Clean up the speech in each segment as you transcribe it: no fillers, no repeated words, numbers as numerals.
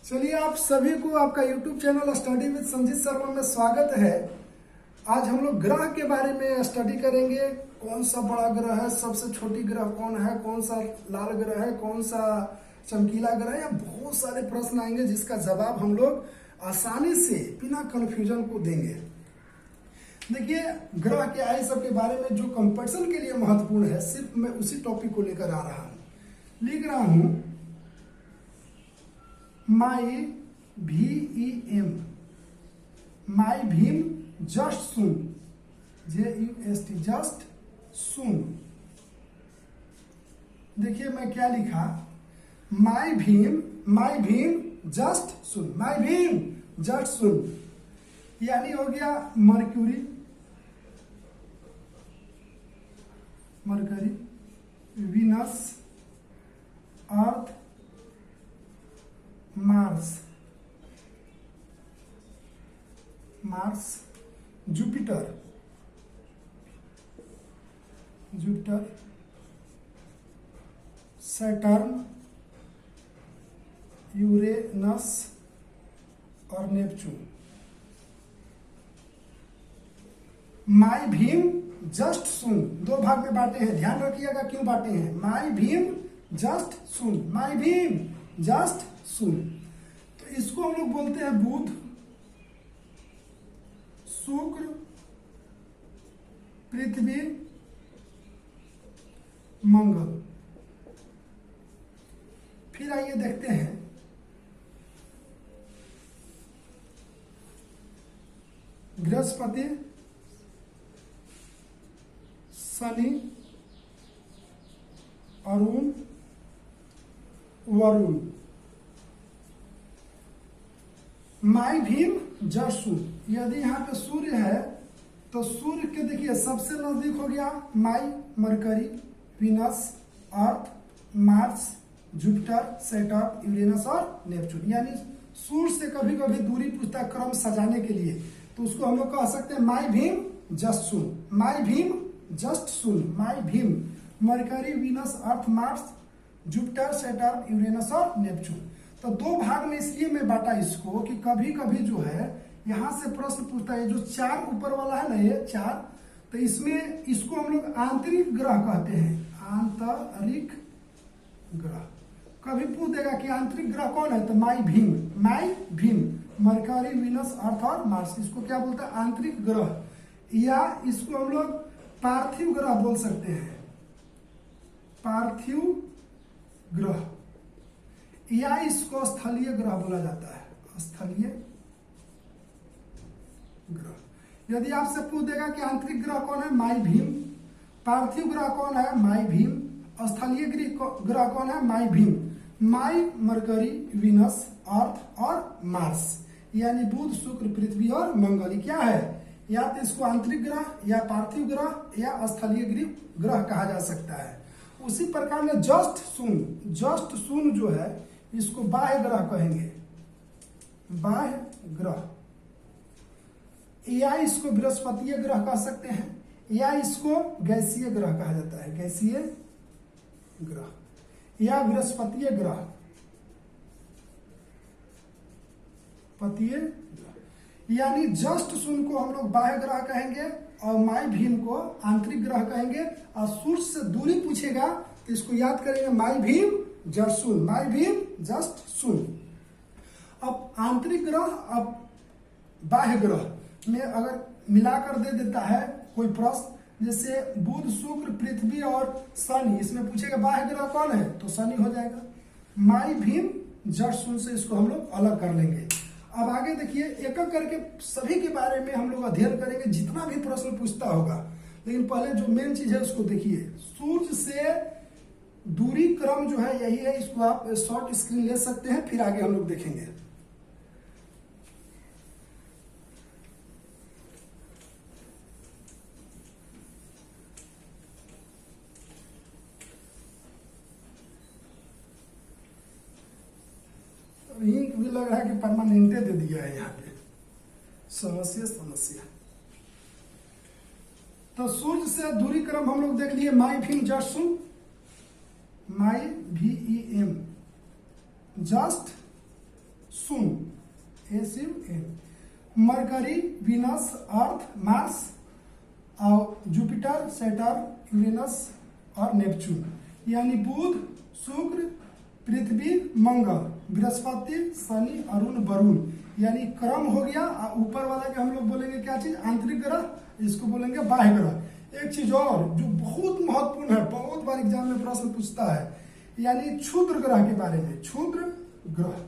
चलिए, आप सभी को आपका YouTube channel study with Sanjeet Sharma में स्वागत है। आज हम लोग ग्रह के बारे में स्टडी करेंगे। कौन सा बड़ा ग्रह है, सबसे छोटी ग्रह कौन है, कौन सा लाल ग्रह है, कौन सा चमकीला ग्रह है, या बहुत सारे प्रश्न आएंगे जिसका जवाब हम लोग आसानी से बिना कंफ्यूजन को देंगे। देखिए, ग्रह के आय सब के बारे में जो कंपटीशन के लिए महत्वपूर्ण है, सिर्फ मैं उसी टॉपिक को लेकर आ रहा हूं। लिख रहा हूं माई VEM, माई भीम जस्ट सुन, JUST, जस्ट सुन। देखिए मैं क्या लिखा, माई भीम जस्ट सुन, माई भीम जस्ट सुन, यानी हो गया मरक्यूरी, वीनस, अर्थ, मार्स, जुपिटर, सैटर्न, यूरेनस और नेपच्यून। माई भीम जस्ट सुन दो भाग में बांटे हैं, ध्यान रखिएगा क्यों बांटे हैं। माई भीम जस्ट सुन, माई भीम जस्ट सुन। तो इसको हम लोग बोलते हैं बुध, शुक्र, पृथ्वी, मंगल। फिर आइए देखते हैं बृहस्पति, शनि, अरुण, वरुण। माई भीम जस्ट सुन, यदि यहाँ पे सूर्य है तो सूर्य के देखिए सबसे नजदीक हो गया माई, मरकरी, वीनस, अर्थ, मार्स, जुपिटर, सैटर्न, यूरेनस और नेपच्यून। यानी सूर्य से कभी कभी दूरी पूछता है क्रम सजाने के लिए, तो उसको हम लोग कह सकते हैं माई भीम जस्ट सुन, माई भीम जस्ट सुन, माई भीम, मरकरी, वीनस, अर्थ, मार्स, जुपिटर, सैटर्न, यूरेनस और नेपच्यून। तो दो भाग में इसलिए मैं बांटा इसको कि कभी कभी जो है यहां से प्रश्न पूछता है, जो चार ऊपर वाला है ना, ये चार, तो इसमें इसको हम लोग आंतरिक ग्रह कहते हैं, आंतरिक ग्रह। कभी पूछ देगा कि आंतरिक ग्रह कौन है, तो माई भीम, मरकरी, वीनस, अर्थ और मार्स, इसको क्या बोलते हैं, आंतरिक ग्रह। या इसको हम लोग पार्थिव ग्रह बोल सकते हैं, पार्थिव ग्रह, या इसको स्थलीय ग्रह बोला जाता है, स्थलीय ग्रह। यदि आपसे पूछ देगा कि आंतरिक ग्रह कौन है, माई भीम, पार्थिव ग्रह कौन है, माई भीम, स्थलीय ग्रह कौन है, माई भीम, माई, मरकरी, वीनस, अर्थ और मार्स, यानी बुध, शुक्र, पृथ्वी और मंगल। क्या है, या तो इसको आंतरिक ग्रह या पार्थिव ग्रह या स्थलीय ग्रह कहा जा सकता है। उसी प्रकार में जस्ट सुन जो है इसको बाह्य ग्रह कहेंगे, बाह्य ग्रह, या इसको बृहस्पतीय ग्रह कह सकते हैं, या इसको गैसीय ग्रह कहा जाता है, गैसीय ग्रह या बृहस्पतीय ग्रह, पतीय ग्रह। यानी जस्ट सुन को हम लोग बाह्य ग्रह कहेंगे और माई भीम को आंतरिक ग्रह कहेंगे। और सूर्य से दूरी पूछेगा तो इसको याद करेंगे, माई भीम जस्ट सुन, माई भीम जस्ट सुन। अब आंतरिक ग्रह अब बाह्य ग्रह में अगर मिलाकर दे देता है कोई प्रश्न, जैसे बुध, शुक्र, पृथ्वी और शनि, इसमें पूछेगा बाह्य ग्रह कौन है, तो शनि हो जाएगा। माई भीम जस्ट सुन से इसको हम लोग अलग कर लेंगे। अब आगे देखिए, एक एक करके सभी के बारे में हम लोग अध्ययन करेंगे, जितना भी प्रश्न पूछता होगा। लेकिन पहले जो मेन चीज है उसको देखिए, सूर्य से दूरी क्रम जो है यही है, इसको आप शॉर्ट स्क्रीन ले सकते हैं, फिर आगे हम लोग देखेंगे। इंक भी लग रहा है कि परमानेंटे दे दिया है यहाँ पे, समस्या। तो सूर्य से दूरी क्रम हम लोग देख लिए, माई भीम जस्ट सुन, माई VEM जस्ट सुन, SUN। मरकरी, वीनस, अर्थ, मार्स और जुपिटर, सैटर्न, यूरेनस और नेपच्यून, यानी बुध, शुक्र, पृथ्वी, मंगल, बृहस्पति, शनि, अरुण, वरुण, यानी क्रम हो गया। ऊपर वाला के हम लोग बोलेंगे क्या चीज, आंतरिक ग्रह, इसको बोलेंगे बाह्य ग्रह। एक चीज और जो बहुत महत्वपूर्ण है, बहुत बार एग्जाम में प्रश्न पूछता है, यानी क्षुद्र ग्रह के बारे में। क्षुद्र ग्रह,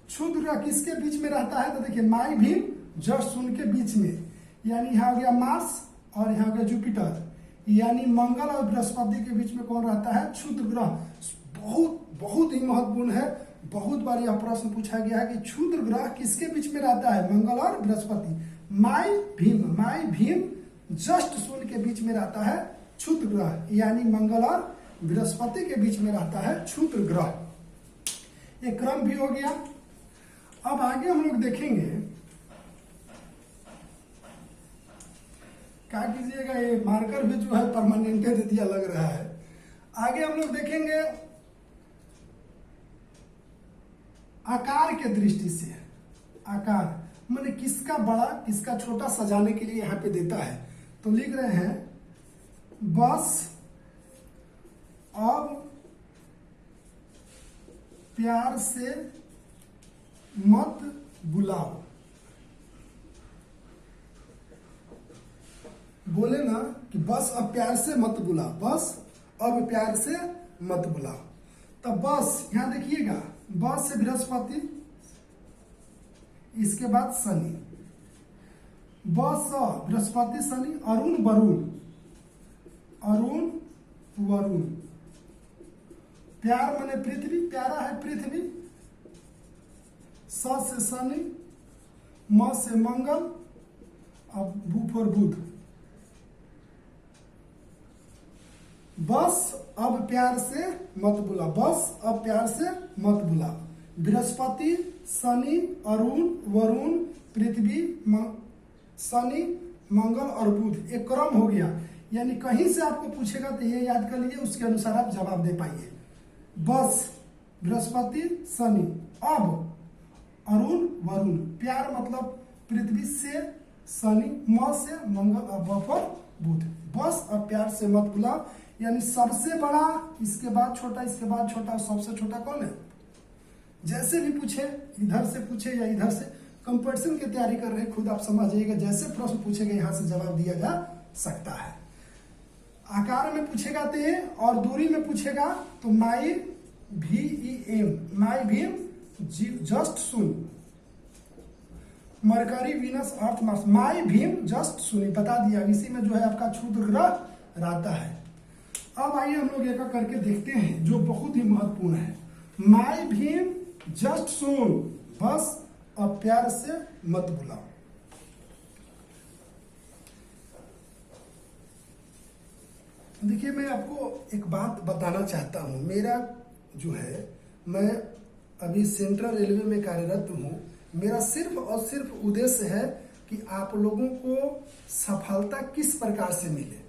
क्षुद्र ग्रह किसके बीच में रहता है, तो देखिए माई भीम जस्ट शून्य के बीच में, यानी यहाँ हो गया मार्स और यहाँ हो गया जुपिटर, यानी मंगल और बृहस्पति के बीच में कौन रहता है, क्षुद्र ग्रह। बहुत बहुत ही महत्वपूर्ण है, बहुत बार यह प्रश्न पूछा गया है कि क्षुद्र ग्रह किसके बीच में रहता है, मंगल और बृहस्पति। माई भीम जस्ट शून्य के बीच में रहता है क्षुद्र ग्रह, यानी मंगल और बृहस्पति के बीच में रहता है क्षुद्र ग्रह। ये क्रम भी हो गया। अब आगे हम लोग देखेंगे, क्या कीजिएगा, ये मार्कर भी जो है परमानेंट दे दिया लग रहा है। आगे हम लोग देखेंगे आकार के दृष्टि से, आकार माने किसका बड़ा किसका छोटा सजाने के लिए यहाँ पे देता है। तो लिख रहे हैं, बस अब प्यार से मत बुलाओ। बोले ना कि बस अब प्यार से मत बुलाओ, बस अब प्यार से मत बुलाओ। तो बस यहां देखिएगा, बस से बृहस्पति, इसके बाद शनि, बस बृहस्पति शनि, अरुण वरुण, अरुण वरुण, प्यार माने पृथ्वी, प्यारा है पृथ्वी, स से शनि, म से मंगल, अब बू फॉर बुध। बस अब प्यार से मत बुला, बस अब प्यार से मत बुला। बृहस्पति, शनि, अरुण, वरुण, पृथ्वी, शनि, मंगल और बुध, एक क्रम हो गया। यानी कहीं से आपको पूछेगा तो ये याद कर लीजिए, उसके अनुसार आप जवाब दे पाइए। बस बृहस्पति शनि, अब अरुण वरुण, प्यार मतलब पृथ्वी से शनि, म से मंगल और ब पर बुध। बस अब प्यार से मत बुला, यानी सबसे बड़ा, इसके बाद छोटा, इसके बाद छोटा, सबसे छोटा कौन है। जैसे भी पूछे, इधर से पूछे या इधर से, कंपटीशन की तैयारी कर रहे हैं, खुद आप समझ जाइएगा, जैसे प्रश्न पूछेगा यहां से जवाब दिया जा सकता है। आकार में पूछेगा तो ये, और दूरी में पूछेगा तो माई VEM, माई भीम जस्ट सुन, मरकरी, वीनस, अर्थ, मार्स, माई भीम जस्ट सुन, बता दिया। इसी में जो है आपका क्षुद्र ग्रह रहता है। अब आइए हम लोग एक करके देखते हैं जो बहुत ही महत्वपूर्ण है। माई भीम जस्ट सुन, बस अब प्यार से मत बुलाओ। देखिए, मैं आपको एक बात बताना चाहता हूं। मेरा जो है, मैं अभी सेंट्रल रेलवे में कार्यरत हूं। मेरा सिर्फ और सिर्फ उद्देश्य है कि आप लोगों को सफलता किस प्रकार से मिले।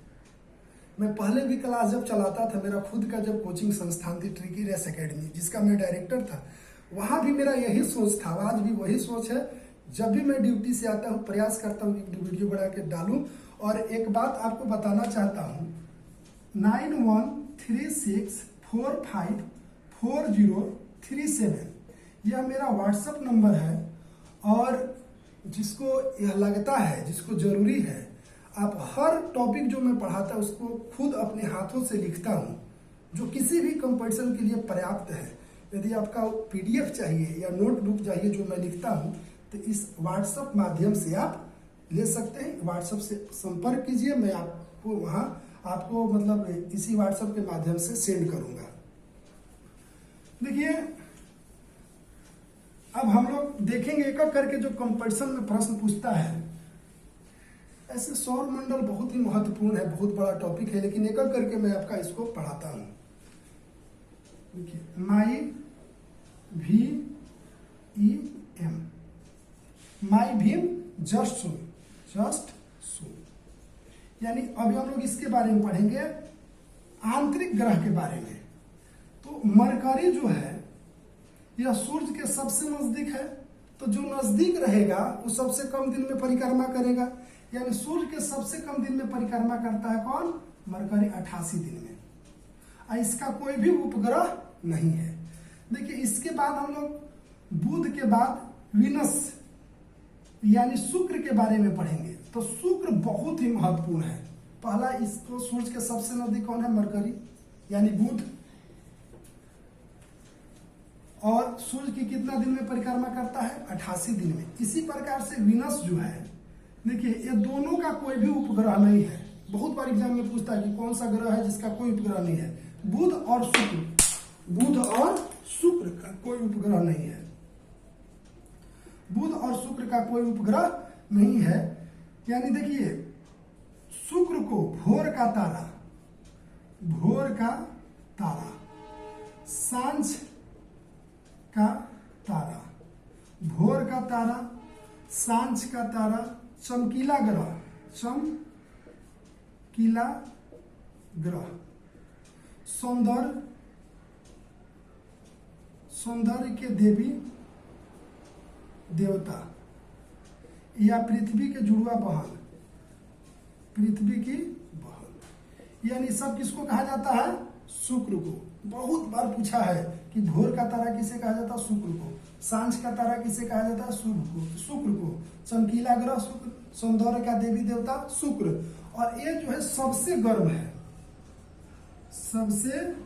मैं पहले भी क्लास जब चलाता था, मेरा खुद का जब कोचिंग संस्थान थी ट्रिकी रेस एकेडमी, जिसका मैं डायरेक्टर था, वहां भी मेरा यही सोच था, आज भी वही सोच है। जब भी मैं ड्यूटी से आता हूं, प्रयास करता हूं कि वीडियो बना के डालूं। और एक बात आपको बताना चाहता हूं, 9136454037, यह मेरा व्हाट्सएप नंबर है। और जिसको यह लगता है, जिसको जरूरी है, आप हर टॉपिक जो मैं पढ़ाता हूं उसको खुद अपने हाथों से लिखता हूं, जो किसी भी कंपटीशन के लिए पर्याप्त है। यदि आपका PDF चाहिए या नोटबुक चाहिए जो मैं लिखता हूं, तो इस व्हाट्सएप माध्यम से आप ले सकते हैं। व्हाट्सएप से संपर्क कीजिए, मैं आपको वहां आपको मतलब इसी व्हाट्सएप के माध्यम से सेंड करूंगा। देखिए, अब हम लोग देखेंगे एक एक करके जो कंपटीशन में प्रश्न पूछता है। ऐसे सौर मंडल बहुत ही महत्वपूर्ण है, बहुत बड़ा टॉपिक है, लेकिन एक एक करके मैं आपका इसको पढ़ाता हूं। देखिए, माई VEM, माई भीम जस्ट सुन, जस्ट सुन, यानी अभी हम लोग इसके बारे में पढ़ेंगे, आंतरिक ग्रह के बारे में। तो मरकरी जो है, यह सूर्य के सबसे नजदीक है, तो जो नजदीक रहेगा वो सबसे कम दिन में परिक्रमा करेगा। यानी सूर्य के सबसे कम दिन में परिक्रमा करता है कौन? मरकरी 88 दिन में। इसका कोई भी उपग्रह नहीं है। देखिए इसके बाद हम लोग बुध के बाद विनस यानी शुक्र के बारे में पढ़ेंगे। तो शुक्र बहुत ही महत्वपूर्ण है। पहला इसको सूर्य के सबसे नजदीक कौन है? मरकरी यानी बुध। और सूर्य की कितना दिन में परिक्रमा करता है? 88 दिन में। इसी प्रकार से विनस जो है, देखिए ये दोनों का कोई भी उपग्रह नहीं है। बहुत बार एग्जाम में पूछता है कि कौन सा ग्रह है जिसका कोई उपग्रह नहीं है? बुध और शुक्र। बुध और शुक्र का कोई उपग्रह नहीं है। बुध और शुक्र का कोई उपग्रह नहीं है। यानी देखिए शुक्र को भोर का तारा, भोर का तारा, सांझ का तारा, भोर का तारा, सांझ का तारा, चमकीला ग्रह, चमकीला ग्रह, सौंदर्य, सौंदर्य के देवी देवता, या पृथ्वी के जुड़वा बहन, पृथ्वी की बहन। यानी सब किसको कहा जाता है? शुक्र को। बहुत बार पूछा है कि भोर का तारा किसे कहा जाता है? शुक्र को। सांझ का तारा किसे कहा जाता है? शुक्र को। चमकीला ग्रह शुक्र, सौंदर्य का देवी देवता शुक्र। और ये जो है सबसे गर्म है, सबसे गर्म।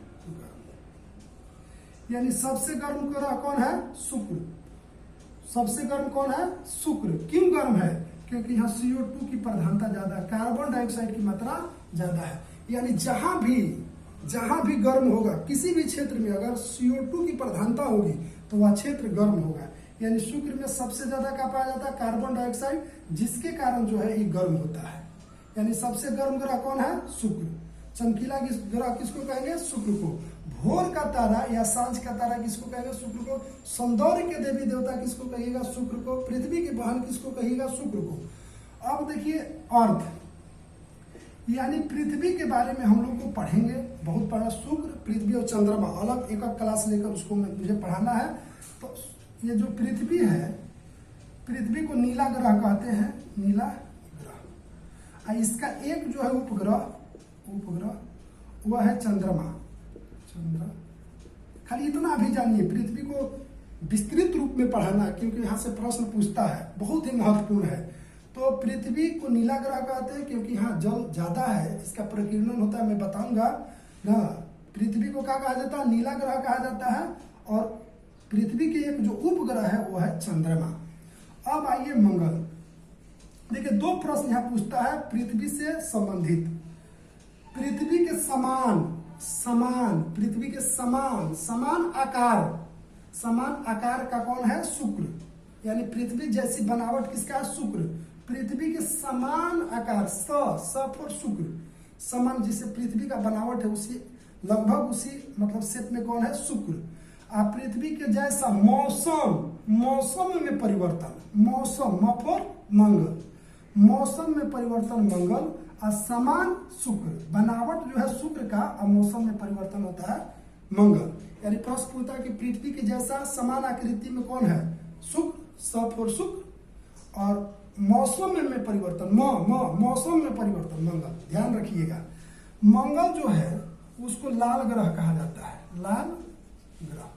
यानी सबसे गर्म ग्रह कौन है? शुक्र। सबसे गर्म कौन है? शुक्र। क्यों गर्म है? क्योंकि यहाँ CO2 की प्रधानता ज्यादा है, कार्बन डाइऑक्साइड की मात्रा ज्यादा है। यानी जहां भी गर्म होगा, किसी भी क्षेत्र में अगर CO2 की प्रधानता होगी तो वह क्षेत्र गर्म होगा। यानी शुक्र में सबसे ज्यादा क्या पाया जाता है? कार्बन डाइऑक्साइड, जिसके कारण जो है ये गर्म होता है। यानी सबसे गर्म ग्रह कौन है? शुक्र। चमकीला ग्रह किसको कहेंगे? शुक्र को। भोर का तारा या सांझ का तारा किसको कहेंगे? शुक्र को। सौंदर्य के देवी देवता किसको कहिएगा? शुक्र को। पृथ्वी की बहन किसको कहिएगा? शुक्र को। अब देखिए अर्थ, यानी पृथ्वी के बारे में हम लोग को पढ़ेंगे। बहुत पढ़ा, शुक्र, पृथ्वी और चंद्रमा अलग एक क्लास लेकर उसको मुझे पढ़ाना है। तो ये जो पृथ्वी है, पृथ्वी को नीला ग्रह कहते हैं, नीला ग्रह। इसका एक जो है उपग्रह वह है चंद्रमा। खाली इतना भी जानिए, पृथ्वी को विस्तृत रूप में पढ़ाना, क्योंकि यहाँ से प्रश्न पूछता है, बहुत ही महत्वपूर्ण है। तो पृथ्वी को नीला ग्रह कहते हैं क्योंकि यहाँ जल ज्यादा है, इसका प्रकीर्णन होता है, मैं बताऊंगा ना। पृथ्वी को क्या कहा जाता है? नीला ग्रह कहा जाता है। और पृथ्वी के एक जो उपग्रह है वो है चंद्रमा। अब आइए मंगल। देखिए दो प्रश्न यहाँ पूछता है पृथ्वी से संबंधित। पृथ्वी के पृथ्वी के समान आकार का कौन है? शुक्र। यानी पृथ्वी जैसी बनावट किसका है? शुक्र। पृथ्वी के समान आकार, स फॉर शुक्र, समान जिसे पृथ्वी का बनावट है उसी लगभग उसी मतलब शेप में कौन है? शुक्र। पृथ्वी के जैसा मौसम में परिवर्तन, मौसम म फॉर मंगल, मौसम में परिवर्तन मंगल। समान शुक्र, बनावट जो है शुक्र का, और मौसम में परिवर्तन होता है मंगल। यानी प्रश्न पूछता है कि पृथ्वी के जैसा समान आकृति में कौन है? शुक्र, स फॉर शुक्र। और मौसम में परिवर्तन, मौसम में परिवर्तन मंगल। ध्यान रखिएगा, मंगल जो है उसको लाल ग्रह कहा जाता है, लाल ग्रह।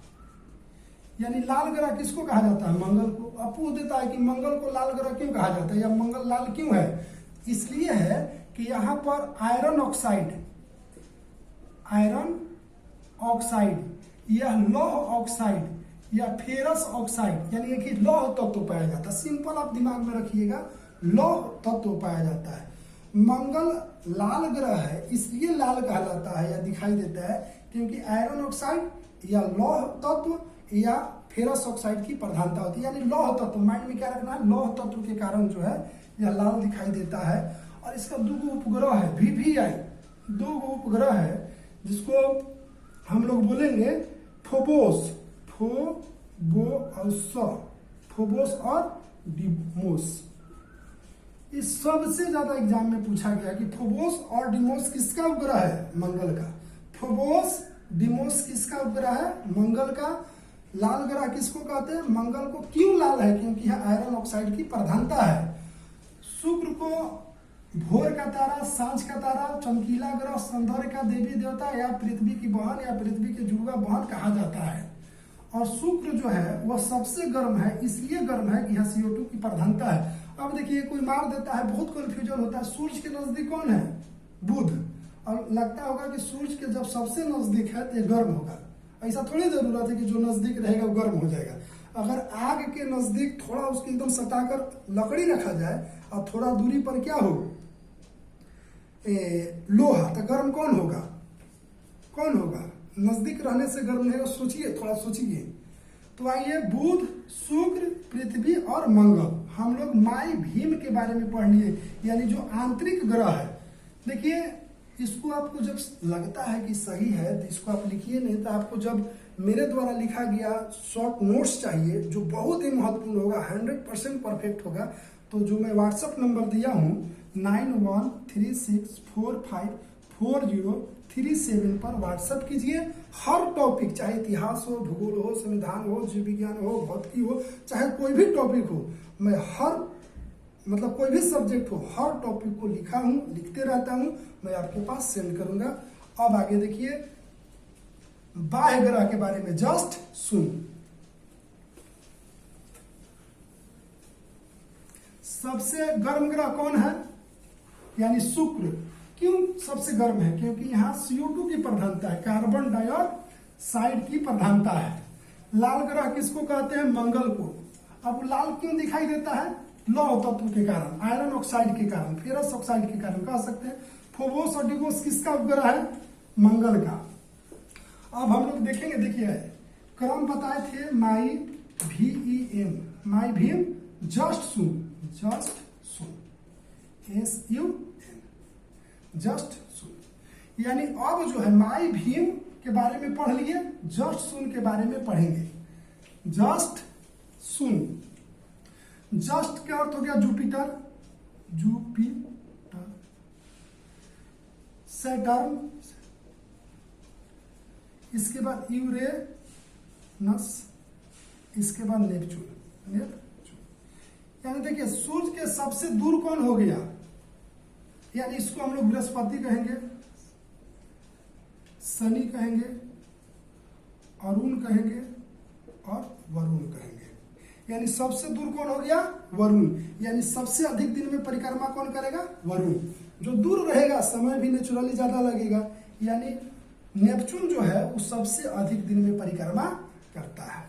यानी लाल ग्रह किसको कहा जाता है? मंगल को। अब पूछ देता है कि मंगल को लाल ग्रह क्यों कहा जाता है, या मंगल लाल क्यों है? इसलिए है कि यहाँ पर आयरन ऑक्साइड या लौह ऑक्साइड या फेरस ऑक्साइड, यानी एक ही लौह तत्व पाया जाता है। सिंपल आप दिमाग में रखिएगा, लौह तत्व पाया जाता है। मंगल लाल ग्रह है, इसलिए लाल कहलाता है या दिखाई देता है क्योंकि आयरन ऑक्साइड या लौह तत्व या फेरस ऑक्साइड की प्रधानता होती है। यानी लौह तत्व, माइंड में क्या रखना है? लौह तत्व के कारण जो है यह लाल दिखाई देता है। और इसका दो उपग्रह है, VVI, दो उपग्रह है जिसको हम लोग बोलेंगे फोबोस, फोबोस और डिमोस। इस सबसे ज्यादा एग्जाम में पूछा गया कि फोबोस और डिमोस किसका उपग्रह है? मंगल का। फोबोस डिमोस किसका उपग्रह है? मंगल का। लाल ग्रह किसको कहते हैं? मंगल को। क्यों लाल है? क्योंकि यह आयरन ऑक्साइड की प्रधानता है। शुक्र को भोर का तारा, सांझ का तारा, चमकीला ग्रह, सौंदर्य का देवी देवता या पृथ्वी की बहन या पृथ्वी के जुड़वा बहन कहा जाता है। और शुक्र जो है वह सबसे गर्म है, इसलिए गर्म है कि यहाँ CO2 की प्रधानता है। अब देखिए कोई मार देता है, बहुत कंफ्यूजन होता है, सूर्य के नजदीक कौन है? बुध। और लगता होगा कि सूर्य के जब सबसे नजदीक है तो ये गर्म होगा। ऐसा थोड़ी जरूरत है कि जो नजदीक रहेगा वो गर्म हो जाएगा। अगर आग के नजदीक थोड़ा उसके एकदम सटाकर लकड़ी रखा जाए और थोड़ा दूरी पर क्या हो, लोहा, तो गर्म कौन होगा? कौन होगा? नजदीक रहने से गर्म नहीं होगा। सोचिए, थोड़ा सोचिए। तो आइए, बुध, शुक्र, पृथ्वी और मंगल। हम लोग माई भीम के बारे में पढ़ लिए, यानी जो आंतरिक ग्रह है। देखिए, इसको आपको जब लगता है कि सही है तो इसको आप लिखिए, नहीं तो आपको जब मेरे द्वारा लिखा गया शॉर्ट नोट्स चाहिए जो बहुत ही महत्वपूर्ण होगा, 100% परफेक्ट होगा, तो जो मैं व्हाट्सएप नंबर दिया हूँ 9136454037 पर व्हाट्सएप कीजिए। हर टॉपिक, चाहे इतिहास हो, भूगोल हो, संविधान हो, जीव विज्ञान हो, भौतिकी हो, चाहे कोई भी टॉपिक हो, मैं कोई भी सब्जेक्ट हो, हर टॉपिक को लिखा हूं, लिखते रहता हूं, मैं आपके पास सेंड करूंगा। अब आगे देखिए, बाह्य ग्रह के बारे में जस्ट सुन। सबसे गर्म ग्रह कौन है? यानी शुक्र। क्यों सबसे गर्म है? क्योंकि यहाँ CO2 की प्रधानता है, कार्बन डाइऑक्साइड की प्रधानता है। लाल ग्रह किसको कहते हैं? मंगल को। अब लाल क्यों दिखाई देता है? लौह तत्व के कारण, आयरन ऑक्साइड के कारण, फेरस ऑक्साइड के कारण कह सकते हैं। फोबोस और डिगोस किसका उपग्रह है? मंगल का। अब हम लोग देखेंगे, देखिए क्रम बताए थे, माई VEM, माई भीम, जस्ट सुन, SUN, जस्ट सुन। यानी अब जो है माई भीम के बारे में पढ़ लिए, जस्ट सुन के बारे में पढ़ेंगे। जस्ट सुन, जस्ट क्या अर्थ हो गया? जुपिटर, सैटर्न, इसके बाद यूरेनस, इसके बाद नेपच्यून। यानी देखिए, सूर्य के सबसे दूर कौन हो गया? यानी इसको हम लोग बृहस्पति कहेंगे, शनि कहेंगे, अरुण कहेंगे और वरुण कहेंगे। यानी सबसे दूर कौन हो गया? वरुण। यानी सबसे अधिक दिन में परिक्रमा कौन करेगा? वरुण। जो दूर रहेगा समय भी नेचुरली ज्यादा लगेगा, यानी नेपच्यून जो है वो सबसे अधिक दिन में परिक्रमा करता है।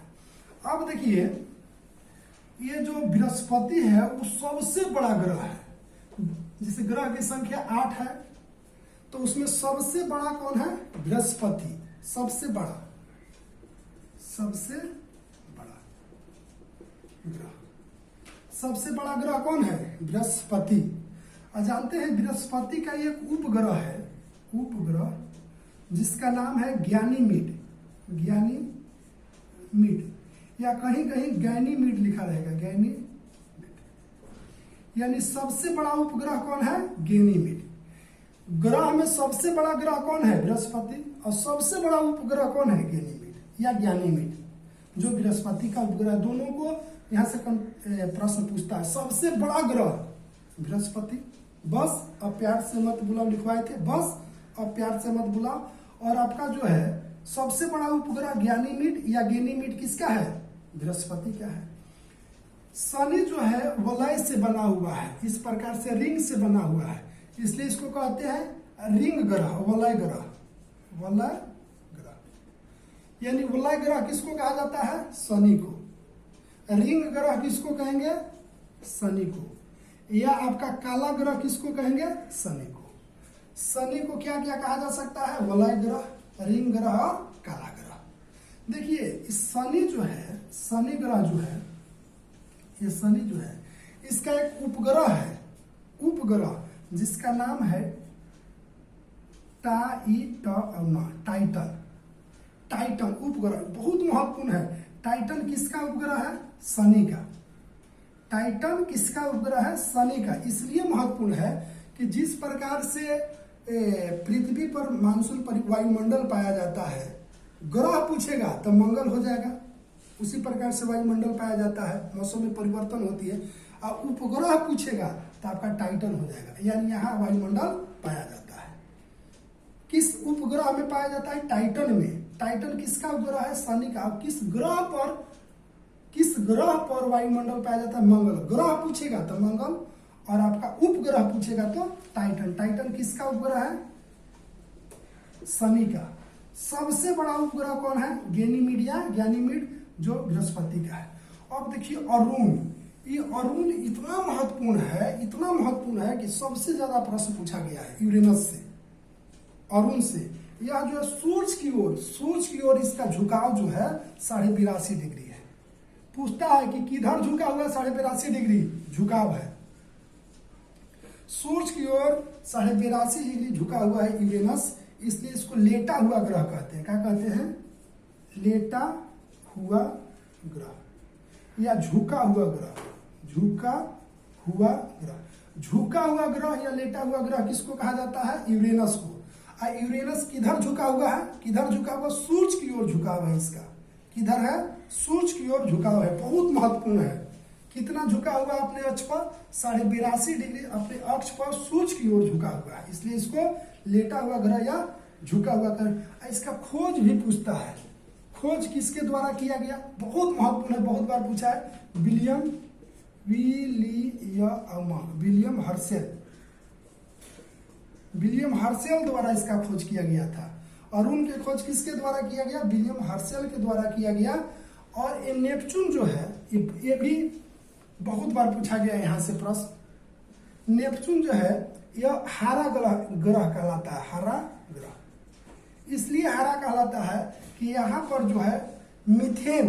अब देखिए, ये जो बृहस्पति है वो सबसे बड़ा ग्रह है। जैसे ग्रह की संख्या 8 है, तो उसमें सबसे बड़ा कौन है? बृहस्पति। सबसे बड़ा ग्रह, सबसे बड़ा ग्रह कौन है? बृहस्पति। और जानते हैं बृहस्पति का एक उपग्रह है, उपग्रह, जिसका नाम है ज्ञानीमीड, या कहीं कहीं गैनीमीड लिखा रहेगा, गैनीमीड। यानी सबसे बड़ा उपग्रह कौन है? गैनीमीड। ग्रह में सबसे बड़ा ग्रह कौन है? बृहस्पति। और सबसे बड़ा उपग्रह कौन है? गैनीमीड या ज्ञानीमीड, जो बृहस्पति का उपग्रह। दोनों को यहां से प्रश्न पूछता है। सबसे बड़ा ग्रह बृहस्पति। बस अब प्यार से मत बुलाओ, लिखवाए थे, बस अब प्यार से मत बुलाओ। और आपका जो है सबसे बड़ा उपग्रह ज्ञानीमीड या गैनीमीड किसका है? बृहस्पति का है। शनि जो है वलय से बना हुआ है, इस प्रकार से रिंग से बना हुआ है, इसलिए इसको कहते हैं रिंग ग्रह, वलय ग्रह। यानी वलय ग्रह किसको कहा जाता है? शनि को। रिंग ग्रह किसको कहेंगे? शनि को। या आपका काला ग्रह किसको कहेंगे? शनि को। शनि को क्या क्या कहा जा सकता है? वलय ग्रह, रिंग ग्रह और काला ग्रह। देखिए, इस शनि जो है, शनि ग्रह जो है, ये शनि जो है, इसका एक उपग्रह है, उपग्रह, जिसका नाम है टाइटन उपग्रह। बहुत महत्वपूर्ण है। टाइटन किसका उपग्रह है? शनि का। टाइटन किसका उपग्रह है? शनि का। इसलिए महत्वपूर्ण है कि जिस प्रकार से पृथ्वी पर मानसून वायुमंडल पाया जाता है, ग्रह पूछेगा तो मंगल हो जाएगा, उसी प्रकार से वायुमंडल पाया जाता है, मौसम में परिवर्तन होती है। और उपग्रह पूछेगा तो आपका टाइटन हो जाएगा, यानी यहाँ वायुमंडल पाया जाता है। किस उपग्रह में पाया जाता है? टाइटन में। टाइटन किसका उपग्रह है? शनि का। किस ग्रह पर वायुमंडल पाया जाता है? मंगल। ग्रह पूछेगा तो मंगल, और आपका उपग्रह पूछेगा तो टाइटन। टाइटन किसका उपग्रह है? शनि का। सबसे बड़ा उपग्रह कौन है? गैनीमीड, जो बृहस्पति का है। अब देखिए अरुण, ये अरुण इतना महत्वपूर्ण है कि सबसे ज्यादा प्रश्न पूछा गया है यूरेनस से, अरुण से। यह जो है सूरज की ओर इसका झुकाव जो है 82.5 डिग्री है। पूछता है कि किधर झुका हुआ? 82.5 डिग्री झुकाव है। सूरज की ओर 82.5 डिग्री झुका हुआ है यूरेनस, इसलिए इसको लेटा हुआ ग्रह कहते हैं। क्या कहते हैं? लेटा हुआ ग्रह या झुका हुआ ग्रह। झुका हुआ ग्रह या लेटा हुआ ग्रह किसको कहा जाता है? यूरेनस को। और यूरेनस किधर झुका हुआ है? सूरज की ओर झुका हुआ है इसका। किधर है? सूरज की ओर झुका हुआ है। बहुत महत्वपूर्ण है। कितना झुका हुआ है अपने अक्ष पर? 82.5 डिग्री अपने अक्ष पर सूरज की ओर झुका हुआ है, इसलिए इसको लेटा हुआ ग्रह या झुका हुआ ग्रह। इसका खोज भी पूछता है। खोज किसके द्वारा किया गया? बहुत महत्वपूर्ण है, बहुत बार पूछा है। विलियम हर्शेल द्वारा इसका खोज किया गया था। अरुण के खोज किसके द्वारा किया गया? विलियम हर्शेल के द्वारा किया गया। और ये नेपच्यून जो है ये भी बहुत बार पूछा गया यहाँ से प्रश्न। नेपच्यून जो है यह हरा ग्रह कहलाता है। हरा ग्रह इसलिए हरा कहलाता है कि यहाँ पर जो है मीथेन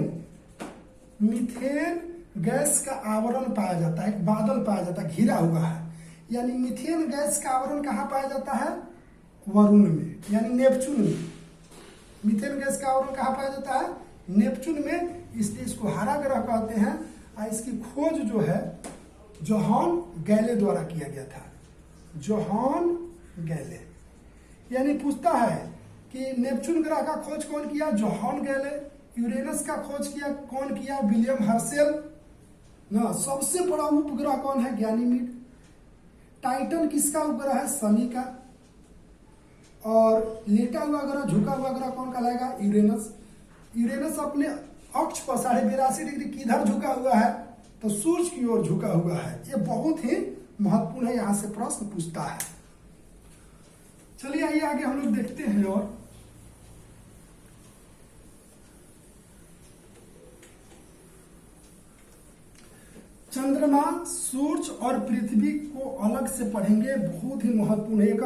गैस का आवरण पाया जाता है, एक बादल पाया जाता है, घिरा हुआ है। यानी मीथेन गैस का आवरण कहाँ पाया जाता है? वरुण में, यानी नेपच्यून में। मीथेन गैस का आवरण कहाँ पाया जाता है? नेपच्यून में, इसलिए इसको हरा ग्रह कहते हैं। और इसकी खोज जो है जोहान गैले द्वारा किया गया था। जोहान गैले, यानी पूछता है कि नेपच्यून ग्रह का खोज कौन किया? जोहान गैले। यूरेनस का खोज किया कौन किया? विलियम हर्शेल ना। सबसे बड़ा उपग्रह कौन है? गैनीमीड। टाइटन किसका उपग्रह है? शनि का। और लेटा हुआ ग्रह, झुका हुआ ग्रह कौन कहलाएगा? यूरेनस। यूरेनस अपने अक्ष पर 82.5 डिग्री किधर झुका हुआ है? तो सूरज की ओर झुका हुआ है। ये बहुत ही महत्वपूर्ण है, यहां से प्रश्न पूछता है। चलिए आइए आगे हम लोग देखते हैं। और चंद्रमा, सूरज और पृथ्वी को अलग से पढ़ेंगे, बहुत ही महत्वपूर्ण है। एक